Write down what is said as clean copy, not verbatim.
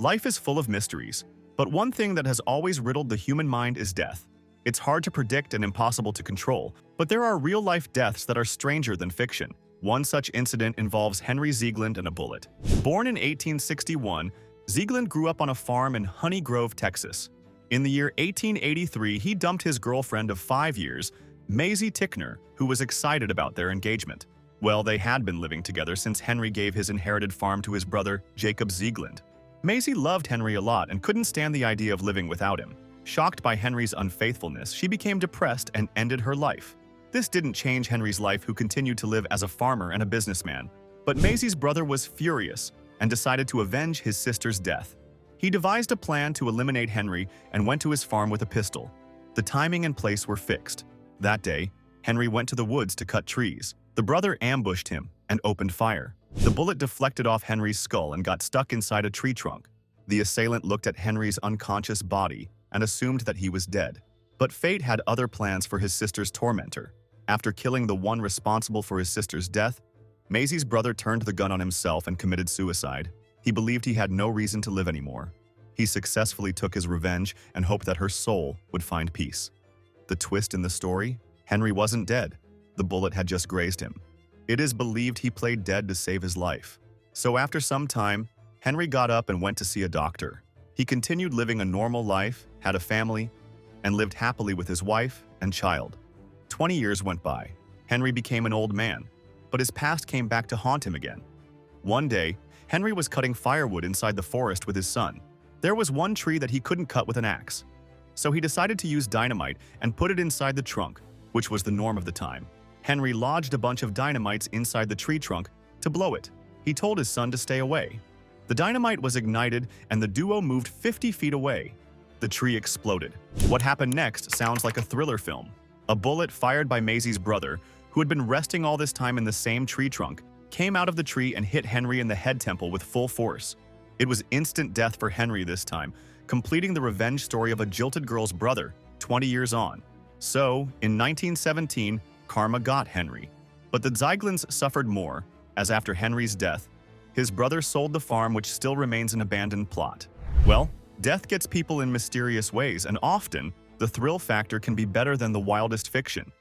Life is full of mysteries, but one thing that has always riddled the human mind is death. It's hard to predict and impossible to control, but there are real-life deaths that are stranger than fiction. One such incident involves Henry Ziegland and a bullet. Born in 1861, Ziegland grew up on a farm in Honey Grove, Texas. In the year 1883, he dumped his girlfriend of 5 years, Maisie Tickner, who was excited about their engagement. Well, they had been living together since Henry gave his inherited farm to his brother, Jacob Ziegland. Maisie loved Henry a lot and couldn't stand the idea of living without him. Shocked by Henry's unfaithfulness, she became depressed and ended her life. This didn't change Henry's life, who continued to live as a farmer and a businessman. But Maisie's brother was furious and decided to avenge his sister's death. He devised a plan to eliminate Henry and went to his farm with a pistol. The timing and place were fixed. That day, Henry went to the woods to cut trees. The brother ambushed him and opened fire. The bullet deflected off Henry's skull and got stuck inside a tree trunk. The assailant looked at Henry's unconscious body and assumed that he was dead. But fate had other plans for his sister's tormentor. After killing the one responsible for his sister's death, Maisie's brother turned the gun on himself and committed suicide. He believed he had no reason to live anymore. He successfully took his revenge and hoped that her soul would find peace. The twist in the story? Henry wasn't dead. The bullet had just grazed him. It is believed he played dead to save his life. So after some time, Henry got up and went to see a doctor. He continued living a normal life, had a family, and lived happily with his wife and child. 20 years went by. Henry became an old man, but his past came back to haunt him again. One day, Henry was cutting firewood inside the forest with his son. There was one tree that he couldn't cut with an axe. So he decided to use dynamite and put it inside the trunk, which was the norm of the time. Henry lodged a bunch of dynamites inside the tree trunk to blow it. He told his son to stay away. The dynamite was ignited and the duo moved 50 feet away. The tree exploded. What happened next sounds like a thriller film. A bullet fired by Maisie's brother, who had been resting all this time in the same tree trunk, came out of the tree and hit Henry in the head temple with full force. It was instant death for Henry this time, completing the revenge story of a jilted girl's brother 20 years on. So, in 1917, karma got Henry. But the Zieglands suffered more, as after Henry's death, his brother sold the farm, which still remains an abandoned plot. Well, death gets people in mysterious ways, and often, the thrill factor can be better than the wildest fiction.